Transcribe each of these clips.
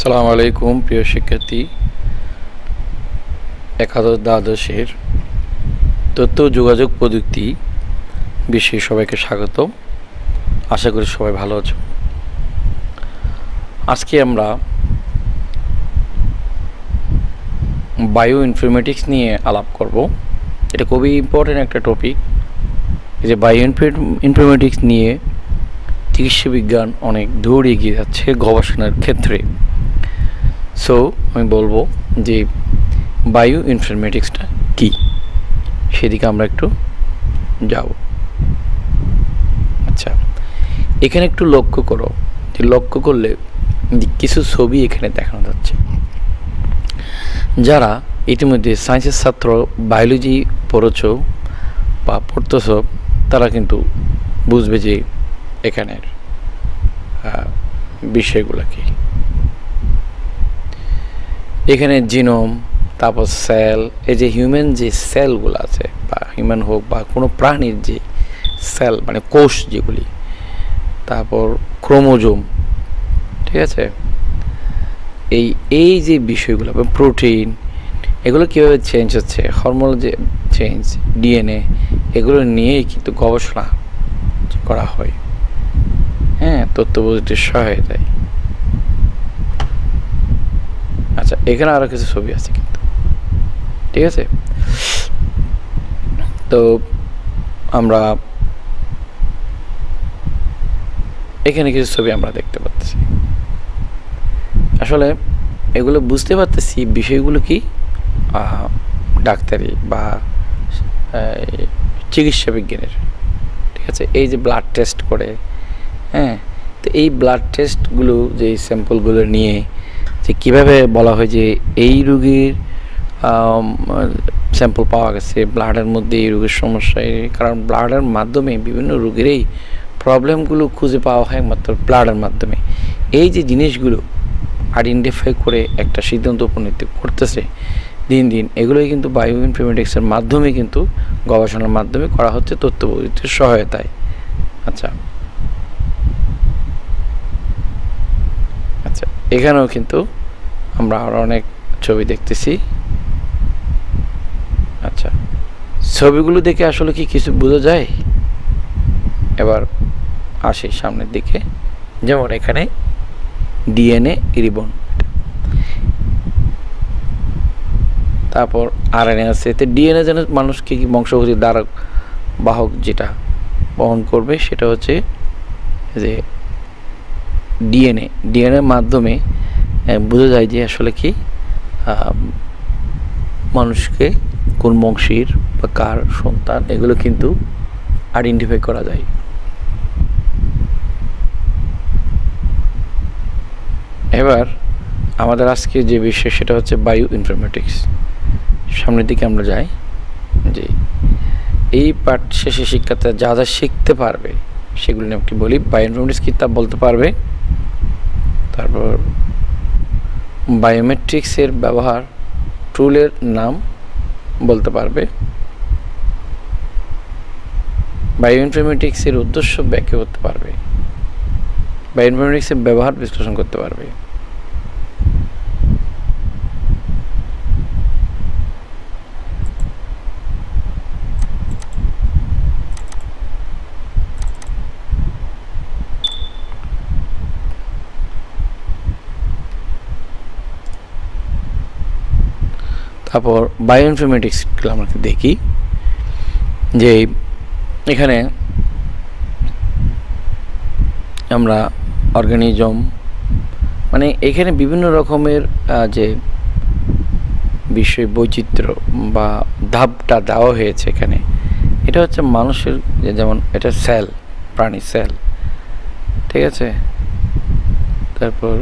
আসসালামু আলাইকুম প্রিয় শিক্ষার্থী, একাদশ দ্বাদশের তথ্য ও যোগাযোগ প্রযুক্তি বিষয়ে সবাইকে স্বাগত। আশা করি সবাই ভালো আছো। আজকে আমরা বায়ো ইনফরমেটিক্স নিয়ে আলাপ করব। এটা খুবই ইম্পর্টেন্ট একটা টপিক। এই যে বায়ো ইনফরমেটিক্স নিয়ে চিকিৎসা বিজ্ঞান অনেক দূর এগিয়ে যাচ্ছে গবেষণার ক্ষেত্রে। সো আমি বলবো যে বায়ো ইনফরমেটিক্সটা কী, সেদিকে আমরা একটু যাব। আচ্ছা, এখানে একটু লক্ষ্য করো, যে লক্ষ্য করলে কিছু ছবি এখানে দেখানো যাচ্ছে। যারা ইতিমধ্যে সায়েন্সের ছাত্র, বায়োলজি পড়েছো বা পড়তেছ, তারা কিন্তু বুঝবে যে এখানের বিষয়গুলো কি। এখানে জিনোম, তারপর সেল, এই যে হিউম্যান যে সেলগুলো আছে, বা হিউম্যান হোক বা কোনো প্রাণীর যে সেল মানে কোষ যেগুলি, তারপর ক্রোমোজোম, ঠিক আছে, এই যে বিষয়গুলো, প্রোটিন, এগুলো কীভাবে চেঞ্জ হচ্ছে, হরমোনাল যে চেঞ্জ, ডিএনএ, এগুলো নিয়েই কিন্তু গবেষণা করা হয়। হ্যাঁ, তথ্য প্রযুক্তির সহায়তায়। আচ্ছা, এখানে আরও কিছু ছবি আছে কিন্তু, ঠিক আছে। তো আমরা এখানে কিছু ছবি আমরা দেখতে পাচ্ছি। আসলে এগুলো বুঝতে পারতেছি বিষয়গুলো কি, ডাক্তারি বা চিকিৎসা বিজ্ঞানের, ঠিক আছে। এই যে ব্লাড টেস্ট করে, হ্যাঁ, তো এই ব্লাড টেস্টগুলো, যে স্যাম্পলগুলো নিয়ে যে কীভাবে বলা হয় যে এই রোগীর স্যাম্পল পাওয়া গেছে, ব্লাডের মধ্যে এই রোগের সমস্যা, কারণ ব্লাডের মাধ্যমে বিভিন্ন রোগেরই প্রবলেমগুলো খুঁজে পাওয়া হয় মাত্র ব্লাডের মাধ্যমে। এই যে জিনিসগুলো আইডেন্টিফাই করে একটা সিদ্ধান্ত উপনীত করতেছে দিন দিন, এগুলোই কিন্তু বায়ো ইনফরমেটিক্সের মাধ্যমে, কিন্তু গবেষণার মাধ্যমে করা হচ্ছে তথ্য প্রযুক্তির সহায়তায়। আচ্ছা আচ্ছা, এখানেও কিন্তু আমরা আরও অনেক ছবি দেখতেছি। আচ্ছা, ছবিগুলো দেখে আসলে কি কিছু বোঝা যায়? এবার আসি সামনের দিকে। যেমন এখানে ডিএনএ রিবন, তারপর আরএনএ আছে। তো ডিএনএ যেন মানুষকে কি বংশগতির দ্বারক বাহক যেটা বহন করবে, সেটা হচ্ছে যে ডিএনএর মাধ্যমে বোঝা যায় যে আসলে কি মানুষকে কোন বংশীর বা কার সন্তান, এগুলো কিন্তু আইডেন্টিফাই করা যায়। এবার আমাদের আজকে যে বিষয়, সেটা হচ্ছে বায়ো ইনফরমেটিক্স। সামনের দিকে আমরা যাই। যে এই পাঠ শেষে শিক্ষার্থীরা যা যা শিখতে পারবে সেগুলো নিয়ে একটু বলি। বায়ো ইনফরমেটিক্স কী তা বলতে পারবে, তারপর বায়োমেট্রিক্সের ব্যবহার, টুলের নাম বলতে পারবে, বায়ো ইনফরমেটিক্সের উদ্দেশ্য ব্যাখ্যা করতে পারবে, বায়ো ইনফরমেটিক্সের ব্যবহার বিশ্লেষণ করতে পারবে। তারপর বায়ো ইনফরমেটিক্সগুলো আমরা দেখি যে এখানে আমরা অর্গানিজম, মানে এখানে বিভিন্ন রকমের যে বিষয় বৈচিত্র্য বা ধাপটা দেওয়া হয়েছে এখানে। এটা হচ্ছে মানুষের, যেমন এটা সেল, প্রাণী সেল, ঠিক আছে। তারপর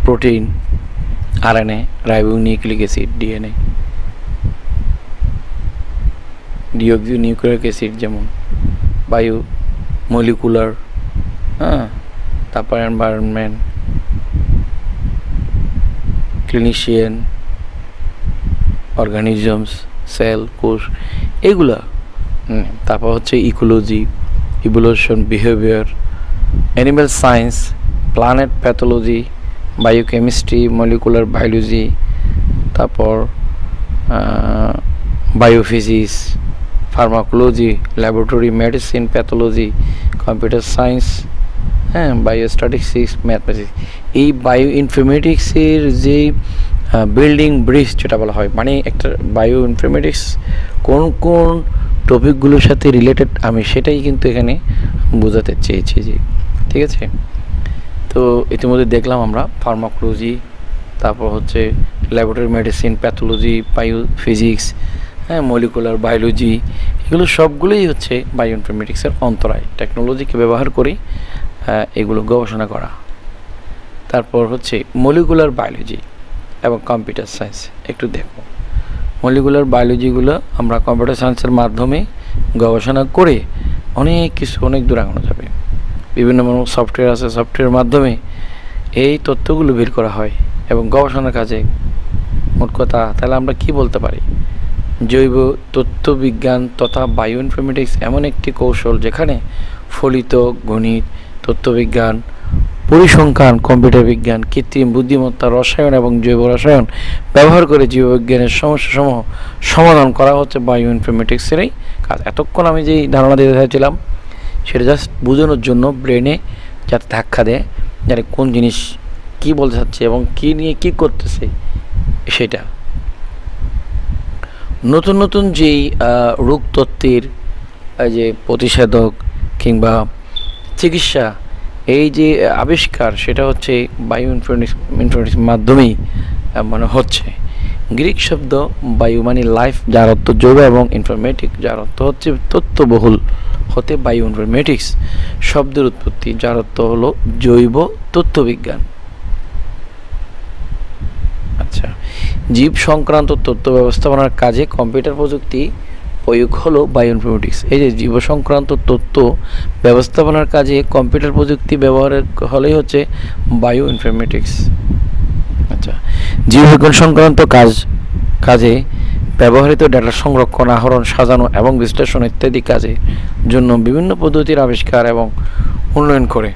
protein, RNA, ribonucleic acid, DNA, deoxynucleic acid, যেমন বায়ো মলিকুলার, হ্যাঁ, তারপর এনভায়রনমেন্ট, ক্লিনিশিয়ান, অর্গানিজমস, সেল, কোষ, এগুলা। তারপর হচ্ছে ecology, evolution, behaviour, animal science, planet pathology, biochemistry, molecular biology, তারপর biophysics, pharmacology, laboratory medicine, pathology, computer science, হ্যাঁ, বায়োস্ট্যাটিস্টিক্স, ম্যাথমেটিক্স। এই বায়ো ইনফরমেটিক্সের যে বিল্ডিং ব্রিজ যেটা বলা হয়, মানে একটা বায়ো ইনফরমেটিক্স কোন কোন টপিকগুলোর সাথে রিলেটেড, আমি সেটাই কিন্তু এখানে বোঝাতে চেয়েছি। যে ঠিক আছে, তো ইতিমধ্যে দেখলাম আমরা ফার্মাকোলজি, তারপর হচ্ছে ল্যাবরেটরি মেডিসিন, প্যাথোলজি, বায়োফিজিক্স, হ্যাঁ, মলিকুলার বায়োলজি, এগুলো সবগুলোই হচ্ছে বায়ো ইনফরমেটিক্সের অন্তরায়। টেকনোলজিকে ব্যবহার করে এগুলো গবেষণা করা। তারপর হচ্ছে মলিকুলার বায়োলজি এবং কম্পিউটার সায়েন্স। একটু দেখো, মলিকুলার বায়োলজিগুলো আমরা কম্পিউটার সায়েন্সের মাধ্যমে গবেষণা করে অনেক কিছু, অনেক দূর আগানো যাবে। বিভিন্ন সফটওয়্যার আছে, সফটওয়্যারের মাধ্যমে এই তথ্যগুলো বের করা হয় এবং গবেষণার কাজে। মোট কথা তাহলে আমরা কি বলতে পারি, জৈব তথ্যবিজ্ঞান তথা বায়ো ইনফরমেটিক্স এমন একটি কৌশল যেখানে ফলিত গণিত, তথ্যবিজ্ঞান, পরিসংখ্যান, কম্পিউটার বিজ্ঞান, কৃত্রিম বুদ্ধিমত্তা, রসায়ন এবং জৈব রসায়ন ব্যবহার করে জীববিজ্ঞানের সমস্যাসমূহ সমাধান করা হচ্ছে বায়ো ইনফরমেটিক্সেরই কাজ। এতক্ষণ আমি যেই ধারণা দিতে চাইছিলাম সেটা জাস্ট বোঝানোর জন্য, ব্রেনে যাতে ধাক্কা দেয়, যাতে কোন জিনিস কী বলতে চাচ্ছে এবং কী নিয়ে কী করতেছে সেটা। নতুন নতুন যেই রোগতত্ত্বের যে প্রতিষেধক কিংবা চিকিৎসা, এই যে আবিষ্কার, সেটা হচ্ছে বায়ো ইনফরমেটিক্স মাধ্যমেই মানে হচ্ছে। গ্রিক শব্দ বায়ু মানে লাইফ, যার অর্থ জৈব, এবং ইনফরমেটিক যার অর্থ হচ্ছে তথ্যবহুল, হতে বায়ো ইনফরমেটিক্স শব্দের উৎপত্তি, যার অর্থ হলো জৈব তথ্যবিজ্ঞান। আচ্ছা, জীব সংক্রান্ত তথ্য ব্যবস্থাপনার কাজে কম্পিউটার প্রযুক্তি প্রয়োগ হলো বায়ো ইনফরমেটিক্স। এই যে জীব সংক্রান্ত তথ্য ব্যবস্থাপনার কাজে কম্পিউটার প্রযুক্তি ব্যবহারের হলেই হচ্ছে বায়ো ইনফরমেটিক্স। আচ্ছা, জীববিজ্ঞান সংক্রান্ত কাজে ব্যবহৃত ডেটা সংরক্ষণ, আহরণ, সাজানো এবং বিশ্লেষণ ইত্যাদি কাজের জন্য বিভিন্ন পদ্ধতির আবিষ্কার এবং উন্নয়ন করে।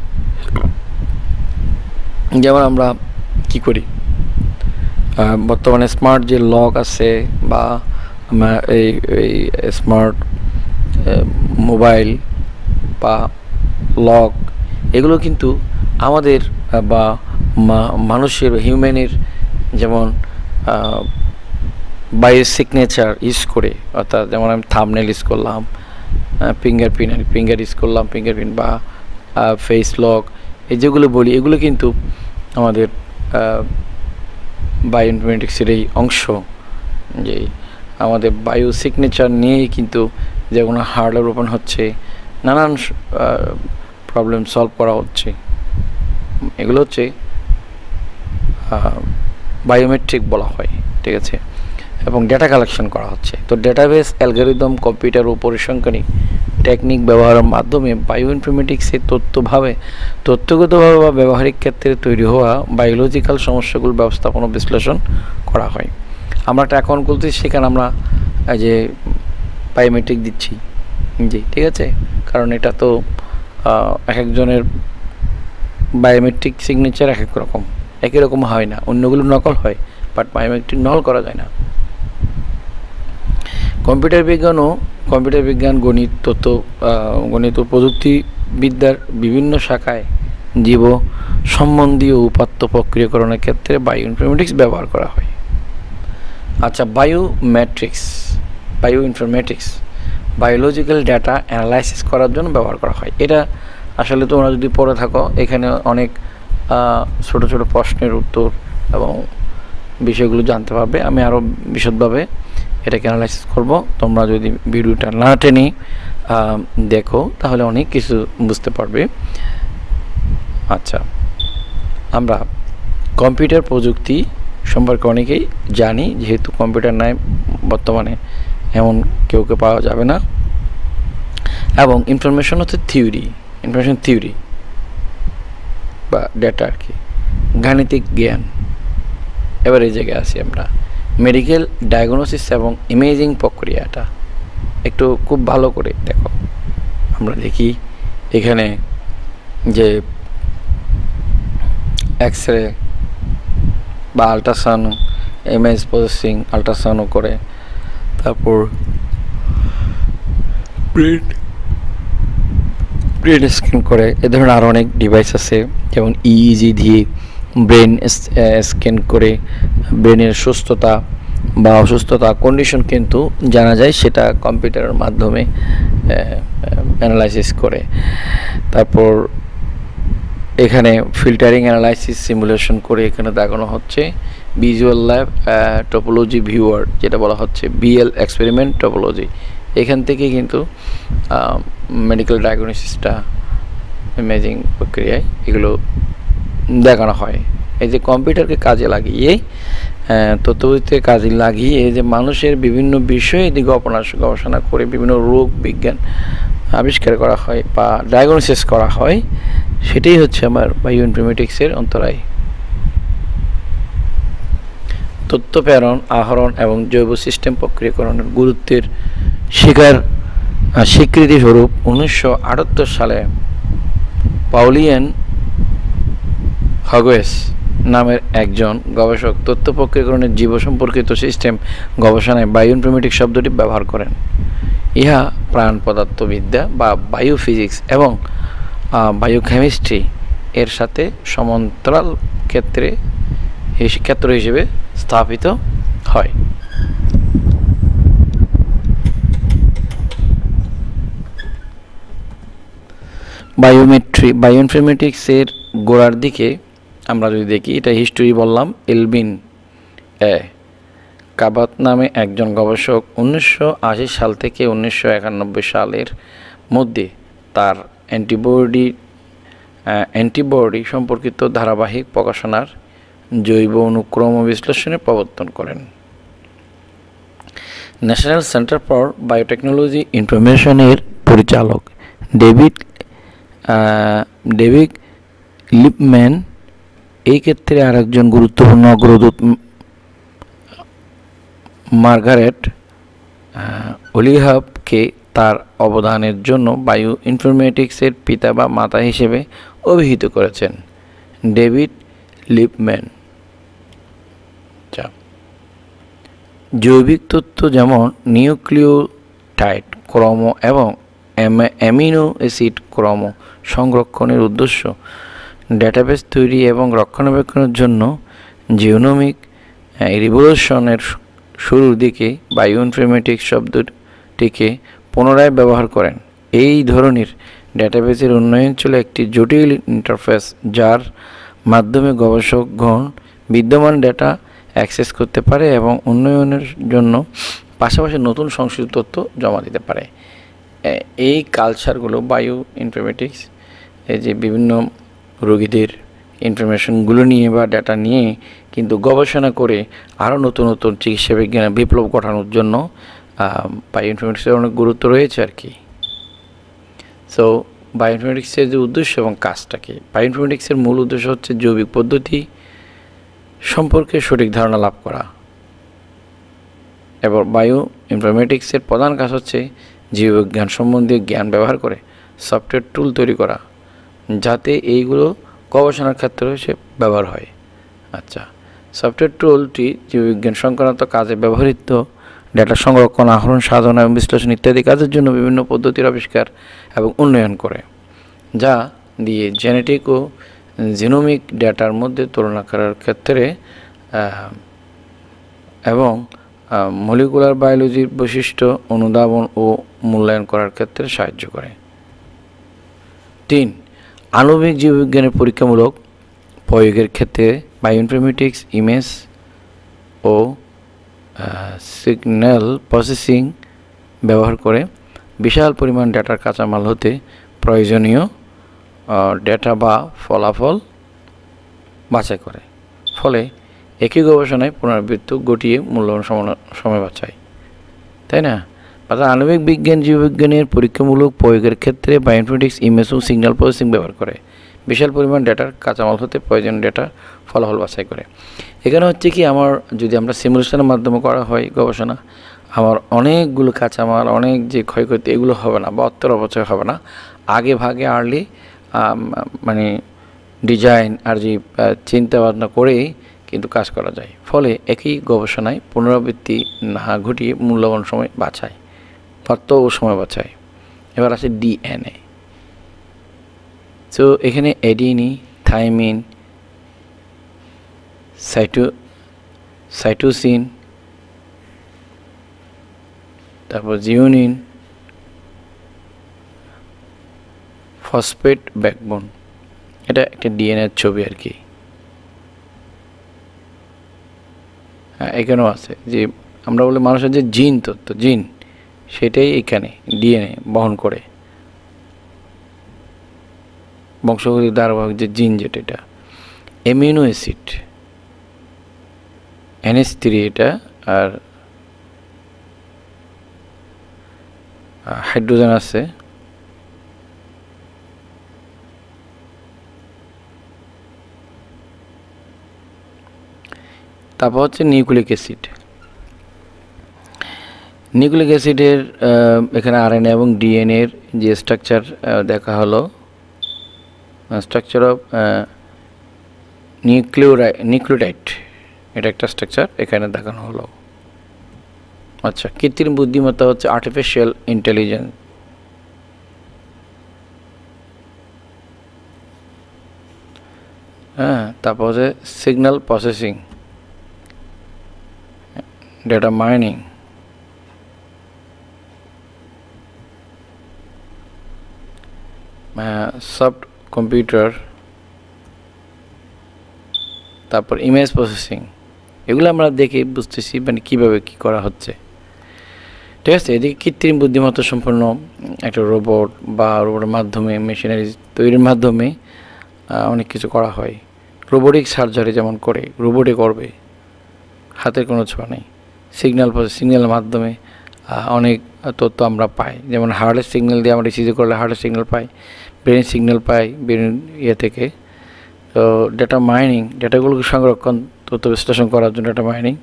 যেমন আমরা কি করি, বর্তমানে স্মার্ট যে লক আছে বা এই স্মার্ট মোবাইল বা লক, এগুলো কিন্তু আমাদের বা মানুষের, হিউম্যানের, যেমন বায়ো সিগনেচার ইউজ করে, অর্থাৎ যেমন আমি থাম্বনেল ইউজ করলাম, ফিঙ্গার ইউজ করলাম, ফিঙ্গারপ্রিন্ট বা ফেস লক, এই যেগুলো বলি, এগুলো কিন্তু আমাদের বায়ো ইনফরমেটিক্সের এই অংশ। যে আমাদের বায়ো সিগনেচার নিয়েই কিন্তু যেমন হার্ডওয়্যার ওপেন হচ্ছে, নানান প্রবলেম সলভ করা হচ্ছে, এগুলো হচ্ছে বায়োমেট্রিক বলা হয়। ঠিক আছে, এবং ডেটা কালেকশন করা হচ্ছে। তো ডেটাবেস, অ্যালগরিদম, কম্পিউটার ও পরিসংখ্যানিক টেকনিক ব্যবহারের মাধ্যমে বায়ো ইনফরমেটিক্সের তথ্যগতভাবে বা ব্যবহারিক ক্ষেত্রে তৈরি হওয়া বায়োলজিক্যাল সমস্যাগুলো ব্যবস্থাপনা বিশ্লেষণ করা হয়। আমরা একটা অ্যাকাউন্ট খুলছি, সেখানে আমরা যে বায়োমেট্রিক দিচ্ছি, জি ঠিক আছে, কারণ এটা তো এক একজনের বায়োমেট্রিক সিগনেচার এক এক রকম, একই রকম হয় না, অন্যগুলো নকল হয়, বাট বায়োমেট্রিক নকল করা যায় না। কম্পিউটার বিজ্ঞান, গণিত ও প্রযুক্তিবিদ্যার বিভিন্ন শাখায় জীব সম্বন্ধীয় উপাত্ত প্রক্রিয়াকরণের ক্ষেত্রে বায়ো ইনফরমেটিক্স ব্যবহার করা হয়। আচ্ছা, bio informatics biological data analysis করার জন্য ব্যবহার করা হয়। এটা আসলে তোমরা যদি পড়ে থাকো, এখানে অনেক ছোট ছোট প্রশ্নের উত্তর এবং বিষয়গুলো জানতে পারবে। আমি আরও বিশদভাবে এটাকে অ্যানালাইসিস করব। তোমরা যদি ভিডিওটা না টেনে দেখো তাহলে অনেক কিছু বুঝতে পারবে। আচ্ছা, আমরা কম্পিউটার প্রযুক্তি সম্পর্কে অনেকেই জানি, যেহেতু কম্পিউটার নাই বর্তমানে এমন কেউ পাওয়া যাবে না। এবং ইনফরমেশন হচ্ছে ইনফরমেশন থিওরি বা ডেটা আর কি, গাণিতিক জ্ঞান। এবার এই জায়গায় আছি আমরা, মেডিকেল ডায়াগনোসিস এবং ইমেজিং প্রক্রিয়াটা একটু খুব ভালো করে দেখো। আমরা দেখি এখানে যে এক্স-রে বা আল্ট্রাসাউন্ড, ইমেজ প্রসেসিং আল্ট্রাসাউন্ডও করে, তারপর ব্রেন স্ক্যান করে। এ ধরনের আরও অনেক ডিভাইস আছে, যেমন ইইজি দিয়ে ব্রেন স্ক্যান করে ব্রেনের সুস্থতা বা অসুস্থতা কন্ডিশন কিন্তু জানা যায়, সেটা কম্পিউটারের মাধ্যমে অ্যানালাইসিস করে। তারপর এখানে ফিল্টারিং অ্যানালাইসিস সিমুলেশন করে এখানে দেখানো হচ্ছে ভিজুয়াল ল্যাব টপোলজি ভিউয়ার, যেটা বলা হচ্ছে বিএল এক্সপেরিমেন্ট টপোলজি। এখান থেকে কিন্তু মেডিকেল ডায়াগনোসিসটা ইমেজিং প্রক্রিয়ায় এগুলো দেখানো হয়। এই যে কম্পিউটারকে কাজে লাগিয়ে তথ্যপ্রযুক্তিকে কাজে লাগিয়ে যে মানুষের বিভিন্ন বিষয়ে গবেষণা করে বিভিন্ন রোগ বিজ্ঞান আবিষ্কার করা হয় বা ডায়াগনোসিস করা হয়, সেটাই হচ্ছে আমার বায়োইনফরমেটিক্সের অন্তরায়। তথ্য প্রেরণ, আহরণ এবং জৈব সিস্টেম প্রক্রিয়াকরণের গুরুত্বের স্বীকৃতিস্বরূপ 1978 সালে পাউলিয়ান হাগেস নামের একজন গবেষক তথ্য প্রক্রিয়াকরণের জীব সম্পর্কিত সিস্টেম গবেষণায় বায়োইনফরমেটিক্স শব্দটি ব্যবহার করেন। ইহা প্রাণ পদার্থবিদ্যা বা বায়োফিজিক্স এবং বায়োকেমিস্ট্রি এর সাথে সমান্তরাল ক্ষেত্র হিসেবে স্থাপিত হয়। বায়োইনফরমেটিক্সের গোড়ার দিকে আমরা যদি দেখি, এটা হিস্টোরি বললাম। এলভিন কাবাত নামে একজন গবেষক 1980 সাল থেকে 1991 সালের মধ্যে তার অ্যান্টিবডি সম্পর্কিত ধারাবাহিক প্রকাশনার জৈব অনুক্রম বিশ্লেষণের প্রবর্তন করেন। ন্যাশনাল সেন্টার ফর বায়োটেকনোলজি ইনফরমেশনের পরিচালক ডেভিড লিপম্যান এই ক্ষেত্রে আরেকজন গুরুত্বপূর্ণ অগ্রদূত মার্গারেট ওলিহাবকে তার অবদানের জন্য বায়ো ইনফরমেটিক্সের পিতা বা মাতা হিসেবে অভিহিত করেছেন। ডেভিড লিপম্যান জৈবিক তথ্য যেমন নিউক্লিওটাইড ক্রম এবং অ্যামিনো অ্যাসিড ক্রম সংরক্ষণের উদ্দেশ্য ডেটাবেস তৈরি এবং রক্ষণাবেক্ষণের জন্য জিওনোমিক রিভলিউশনের শুরুর দিকে বায়োইনফরমেটিক্স শব্দটিকে পুনরায় ব্যবহার করেন। এই ধরনের ডেটাবেসের উন্নয়ন ছিল একটি জটিল ইন্টারফেস, যার মাধ্যমে গবেষকগণ বিদ্যমান ডেটা অ্যাক্সেস করতে পারে এবং উন্নয়নের জন্য পাশাপাশি নতুন সংশ্লিষ্ট তথ্য জমা দিতে পারে। এই কালচারগুলো বায়ো ইনফরমেটিক্স এই যে বিভিন্ন রোগীদের ইনফরমেশনগুলো নিয়ে বা ডেটা নিয়ে কিন্তু গবেষণা করে আরও নতুন নতুন চিকিৎসা বিজ্ঞানে বিপ্লব ঘটানোর জন্য বায়ো ইনফরমেটিক্সের অনেক গুরুত্ব রয়েছে আর কি। সো বায়ো ইনফরমেটিক্সের যে উদ্দেশ্য এবং কাজটা কি, বায়ো ইনফরমেটিক্সের মূল উদ্দেশ্য হচ্ছে জৈবিক পদ্ধতি সম্পর্কে সঠিক ধারণা লাভ করা, এবং বায়ো ইনফরমেটিক্সের প্রধান কাজ হচ্ছে জীববিজ্ঞান সম্বন্ধীয় জ্ঞান ব্যবহার করে সফটওয়্যার টুল তৈরি করা, যাতে এইগুলো গবেষণার ক্ষেত্রে সে ব্যবহার হয়। আচ্ছা, সফটওয়্যার টুলটি জীববিজ্ঞান সংক্রান্ত কাজে ব্যবহৃত ডেটা সংরক্ষণ, আহরণ, সাধনা এবং বিশ্লেষণ ইত্যাদি কাজের জন্য বিভিন্ন পদ্ধতির আবিষ্কার এবং উন্নয়ন করে, যা দিয়ে জেনেটিক ও জিনোমিক ডেটার মধ্যে তুলনা করার ক্ষেত্রে এবং মলিকুলার বায়োলজির বৈশিষ্ট্য অনুধাবন ও মূল্যায়ন করার ক্ষেত্রে সাহায্য করে। 3. আণবিক জীববিজ্ঞানের পরীক্ষামূলক প্রয়োগের ক্ষেত্রে বায়োইনফরমেটিক্স ইমেজ ও সিগন্যাল প্রসেসিং ব্যবহার করে বিশাল পরিমাণ ডেটার কাঁচামাল হতে প্রয়োজনীয় ডেটা বা ফলাফল বাছাই করে, ফলে একই গবেষণায় পুনরাবৃত্তি ঘটিয়ে মূল্যবান সময় বাঁচায়, তাই না? অর্থাৎ আণবিক বিজ্ঞান জীববিজ্ঞানের পরীক্ষামূলক প্রয়োগের ক্ষেত্রে বায়োইনফরমেটিক্স ইমেজ ও সিগন্যাল প্রসেসিং ব্যবহার করে বিশাল পরিমাণ ডেটার কাঁচামাল হতে প্রয়োজনীয় ডেটা ফলাফল বাছাই করে। এখানে হচ্ছে কি, যদি আমরা সিমুলেশনের মাধ্যমে করা হয় গবেষণা, আমার অনেকগুলো কাঁচামাল, অনেক যে ক্ষয়ক্ষতি এগুলো হবে না বা অর্থের অপচয় হবে না। আগে ভাগে আর্লি মানে ডিজাইন আর যে চিন্তা ভাবনা করেই কিন্তু কাজ করা যায়, ফলে একই গবেষণায় পুনরাবৃত্তি না ঘটিয়ে মূল্যবান সময় বাঁচায়, অর্থ ও সময় বাঁচায়। এবার আছে ডিএনএ। তো এখানে অ্যাডিনি, থাইমিন, সাইটোসিন, তারপর জিওনিন, ফসফেট ব্যাকবোন, এটা একটা ডিএনএর ছবি আর কি। হ্যাঁ, এখানেও আছে যে আমরা বলি মানুষের যে জিন তত্ত্ব, জিন সেটাই এখানে ডিএনএ বহন করে, বংশগতির ধারাবাহিক যে জিন যেটা, এটা অ্যামিনো অ্যাসিড NH3 এটা, আর হাইড্রোজেন আছে, তারপর হচ্ছে নিউক্লিক অ্যাসিড। নিউক্লিক অ্যাসিডের এখানে আরএনএ এবং ডিএনএর যে স্ট্রাকচার দেখা হলো, স্ট্রাকচার অফ নিউক্লিওটাইড, এটা একটা স্ট্রাকচার এখানে দেখানো হলো। আচ্ছা, কৃত্রিম বুদ্ধিমত্তা হচ্ছে আর্টিফিশিয়াল ইন্টেলিজেন্স। হ্যাঁ, তারপর হচ্ছে signal processing, data mining, soft computer, তারপর ইমেজ প্রসেসিং। এগুলো আমরা দেখে বুঝতেছি মানে কীভাবে কী করা হচ্ছে, ঠিক আছে। এদিকে কৃত্রিম বুদ্ধিমত্তা সম্পন্ন একটা রোবট বা রোবটের মাধ্যমে, মেশিনারি তৈরির মাধ্যমে অনেক কিছু করা হয়। রোবোটিক সার্জারি যেমন করে, রোবটে করবে, হাতের কোনো ছোঁয়া নেই। সিগন্যালের মাধ্যমে অনেক তথ্য আমরা পাই, যেমন হার্টের সিগন্যাল দিয়ে আমরা রিসিভ করলে হার্টের সিগন্যাল পাই, ব্রেন সিগন্যাল পাই ব্রেন থেকে। তো ডেটা মাইনিং, ডেটাগুলোকে সংরক্ষণ, তথ্য বিশ্লেষণ করার জন্য ডেটা মাইনিং।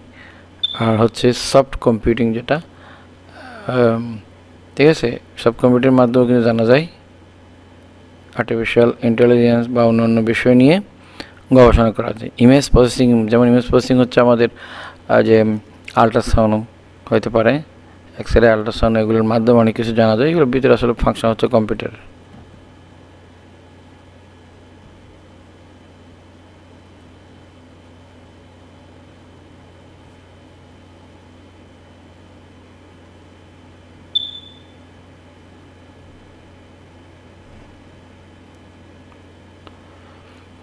আর হচ্ছে সফট কম্পিউটিং, যেটা ঠিক আছে, সফট কম্পিউটারের মাধ্যমে কিন্তু জানা যায় আর্টিফিশিয়াল ইন্টেলিজেন্স বা অন্যান্য বিষয় নিয়ে গবেষণা করা যায়। ইমেজ প্রসেসিং, যেমন ইমেজ প্রসেসিং হচ্ছে আমাদের যে আল্ট্রাসাউন্ড হতে পারে, এক্সরে, আল্ট্রাসাউন্ড, এগুলোর মাধ্যমে অনেক কিছু জানা যায়। এগুলোর ভিতরে আসলে ফাংশন হচ্ছে কম্পিউটার।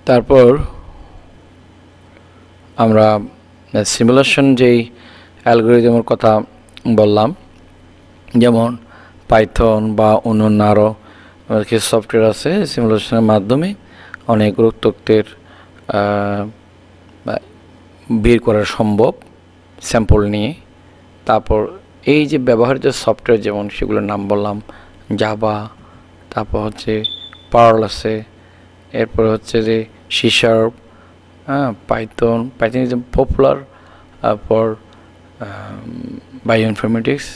তারপর আমরা সিমুলেশন যেই অ্যালগরিদমের কথা বললাম, যেমন পাইথন বা অন্যান্য আরও কিছু সফটওয়্যার আছে, সিমুলেশনের মাধ্যমে অনেক রোগ তথ্যের বের করা সম্ভব স্যাম্পল নিয়ে। তারপর এই যে ব্যবহারিত সফটওয়্যার, যেমন সেগুলোর নাম বললাম, জাভা, তারপর হচ্ছে পার্ল আছে, এরপরে হচ্ছে যে C#, Python is popular for bioinformatics,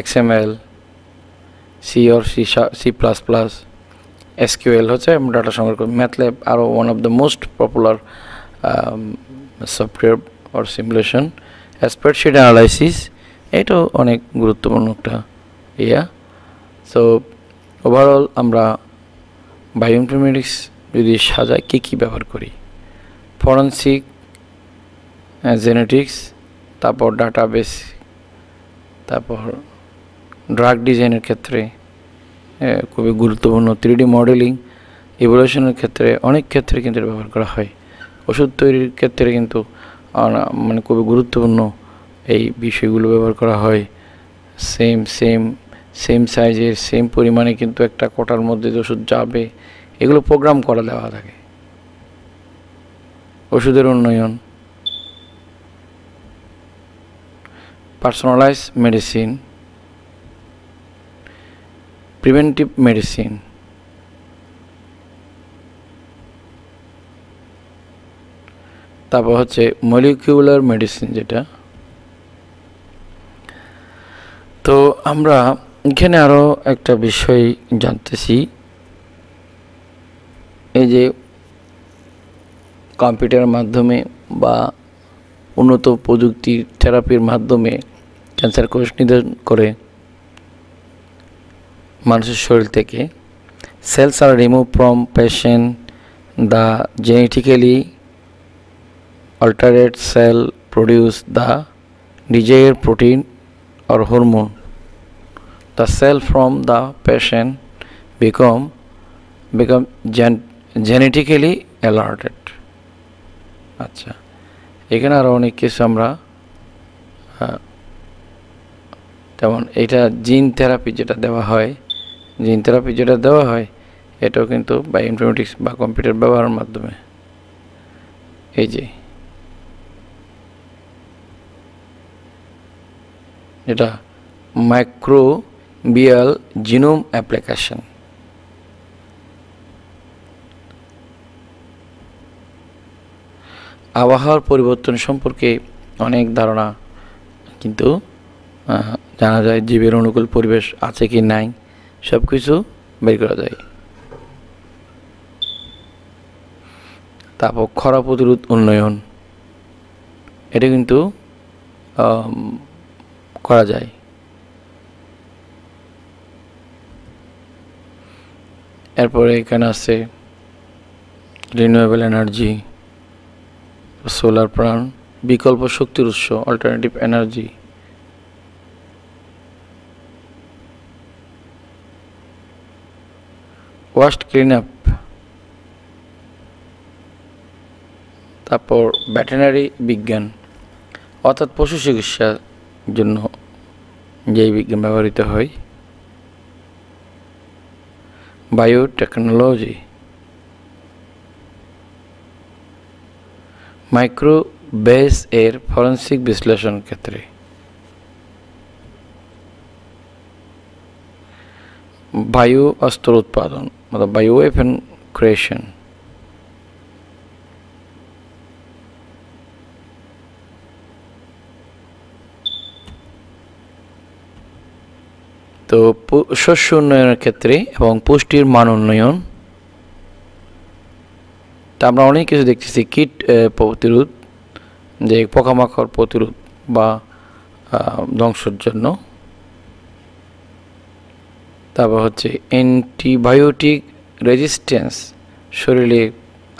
XML, C or C++, SQL হচ্ছে ডাটা সংগ্রহ করে, ম্যাথল্যাব আরও one of the most popular software for simulation, spreadsheet analysis, এটাও অনেক গুরুত্বপূর্ণ একটা সো ওভারঅল আমরা বায়োইনফরমেটিক্স যদি সাজাই কী ব্যবহার করি, ফরেনসিক, জেনেটিক্স, তারপর ডাটাবেস, তারপর ড্রাগ ডিজাইনের ক্ষেত্রে খুবই গুরুত্বপূর্ণ, 3D মডেলিং, ইভলিউশনের ক্ষেত্রে, অনেক ক্ষেত্রে কিন্তু ব্যবহার করা হয়। ওষুধ তৈরির ক্ষেত্রে কিন্তু মানে খুবই গুরুত্বপূর্ণ এই বিষয়গুলো ব্যবহার করা হয়। সেম সাইজের, সেম পরিমাণে কিন্তু একটা কোটার মধ্যে ওষুধ যাবে, এগুলো প্রোগ্রাম করা দেওয়া থাকে। ওষুধের উন্নয়ন, পার্সোনালাইজ মেডিসিন, প্রিভেন্টিভ মেডিসিন, তারপর হচ্ছে মলিকিউলার মেডিসিন যেটা। তো আমরা এখানে আরও একটা বিষয় জানতেছি, এই যে কম্পিউটারের মাধ্যমে বা উন্নত প্রযুক্তির থেরাপির মাধ্যমে ক্যান্সার কোষ নিধন করে মানুষের শরীর থেকে। Cells are removed from patient. The genetically altered cell produce the desired protein or hormone. The cell from the patient become genetically altered. আচ্ছা, এখানে আরও অনেক কিছু আমরা যেমন এটা জিন থেরাপি যেটা দেওয়া হয়, এটাও কিন্তু বায়োইনফরমেটিক্স বা কম্পিউটার ব্যবহারের মাধ্যমে। এই যে এটা মাইক্রোবিয়াল জিনোম অ্যাপ্লিকেশন। আবহাওয়ার পরিবর্তন সম্পর্কে অনেক ধারণা কিন্তু জানা যায়, জীবের অনুকূল পরিবেশ আছে কি নাই সব কিছু বের করা যায়। তারপর খরা প্রতিরোধ উন্নয়ন, এটা কিন্তু করা যায়। এরপরে এখানে আছে রিনিউয়েবল এনার্জি, সোলার প্ল্যান, বিকল্প শক্তির উৎস, alternative energy. Waste clean up, তারপর ভেটেরিনারি বিজ্ঞান অর্থাৎ পশু চিকিৎসার জন্য যেই বিজ্ঞান ব্যবহৃত হয়। বায়োটেকনোলজি, মাইক্রোবেস এর ফরেনসিক বিশ্লেষণ ক্ষেত্রে। বায়ু অস্ত্র উৎপাদন मतलब बायो वेपन क्रिएशन। তো শস্য উন্নয়নের ক্ষেত্রে এবং পুষ্টির মান উন্নয়ন, তা আমরা অনেক কিছু দেখতেছি। কীট প্রতিরোধ, যে পোকামাকড় প্রতিরোধ বা ধ্বংসের জন্য। তারপর হচ্ছে অ্যান্টিবায়োটিক রেজিস্ট্যান্স শরীরে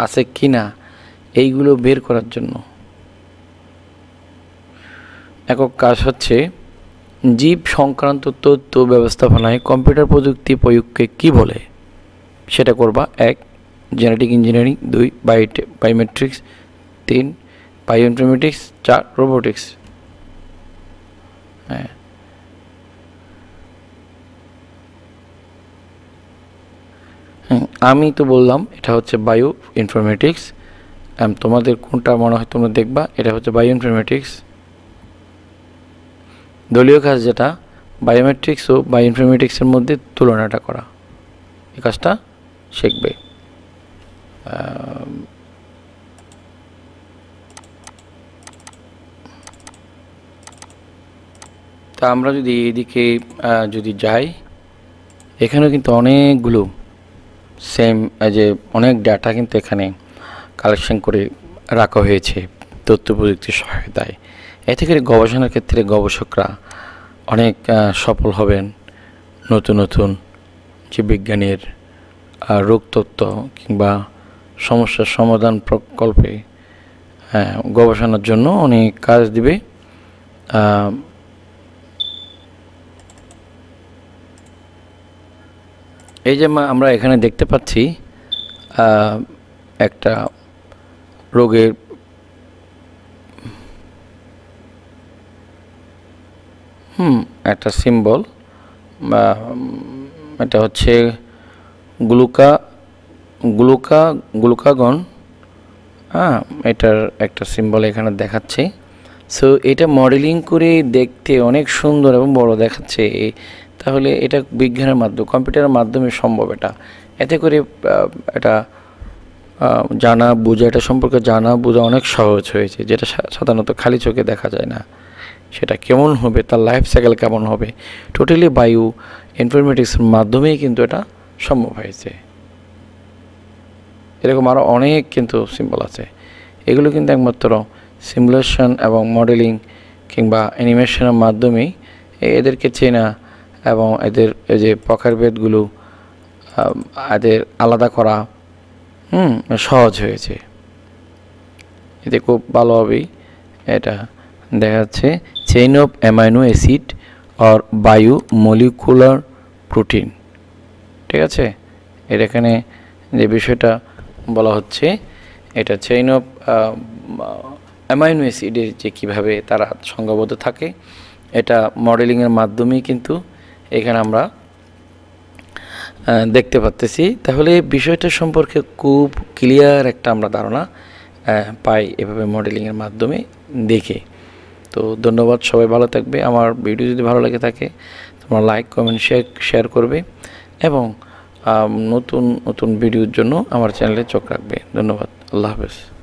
আছে কি না এইগুলো বের করার জন্য। একক কাজ হচ্ছে জীব সংক্রান্ত তথ্য ব্যবস্থাপনায় কম্পিউটার প্রযুক্তি প্রয়োগকে কি বলে সেটা করবা। 1 genetic engineering, 2 biometrics, 3 bioinformatics, 4 robotics. হ্যাঁ, আমি তো বললাম এটা হচ্ছে বায়ো ইনফরমেটিক্স। তোমাদের কোনটা মনে হয় তোমরা দেখবা। এটা হচ্ছে বায়ো ইনফরমেটিক্স। দলীয় কাজ যেটা বায়োমেট্রিক্স ও বায়ো ইনফরমেটিক্সের মধ্যে তুলনাটা করা, এই কাজটা শিখবে। তা আমরা যদি এইদিকে যদি যাই, এখানেও কিন্তু অনেকগুলো সেম যে অনেক ডাটা কিন্তু এখানে কালেকশন করে রাখা হয়েছে তথ্য প্রযুক্তির সহায়তায়। এতে করে গবেষণার ক্ষেত্রে গবেষকরা অনেক সফল হবেন। নতুন নতুন যে বিজ্ঞানের রোগতত্ত্ব কিংবা সমস্যার সমাধান প্রকল্পে গবেষণার জন্য অনেক কাজ দিবে। এই যে আমরা এখানে দেখতে পাচ্ছি একটা রোগের একটা সিম্বল, এটা হচ্ছে গ্লুকাগন। এটার একটা সিম্বল এখানে দেখাচ্ছে। সো এটা মডেলিং করে দেখতে অনেক সুন্দর এবং বড় দেখাচ্ছে। তাহলে এটা বিজ্ঞানের মাধ্যমে, কম্পিউটারের মাধ্যমে সম্ভব। এতে করে এটা জানা বোঝা, এটা সম্পর্কে জানা বোঝা অনেক সহজ হয়েছে, যেটা সাধারণত খালি চোখে দেখা যায় না। সেটা কেমন হবে, তার লাইফ সাইকেল কেমন হবে, টোটালি বায়ো ইনফরমেটিক্সের মাধ্যমেই কিন্তু এটা সম্ভব হয়েছে। এরকম আরও অনেক কিন্তু সিম্বল আছে। এগুলো কিন্তু একমাত্র সিমুলেশন এবং মডেলিং কিংবা অ্যানিমেশনের মাধ্যমেই এদেরকে চেনা এবং এদের এই যে প্রকারভেদগুলো এদের আলাদা করা সহজ হয়েছে। এতে খুব ভালোভাবেই এটা দেখা যাচ্ছে chain of amino acid or bio molecular protein. ঠিক আছে, এর এখানে যে বিষয়টা বলা হচ্ছে এটা চেইন অফ অ্যামাইনো অ্যাসিডের যে কীভাবে তারা সংঘবদ্ধ থাকে এটা মডেলিংয়ের মাধ্যমেই কিন্তু এখানে আমরা দেখতে পাচ্তেছি। তাহলে বিষয়টা সম্পর্কে খুব ক্লিয়ার একটা আমরা ধারণা পাই এভাবে মডেলিংয়ের মাধ্যমে দেখে। তো ধন্যবাদ, সবাই ভালো থাকবে। আমার ভিডিও যদি ভালো লাগে থাকে তোমরা লাইক কমেন্ট শেয়ার করবে এবং নতুন নতুন ভিডিওর জন্য আমার চ্যানেলে চোখ রাখবে। ধন্যবাদ, আল্লাহ হাফেজ।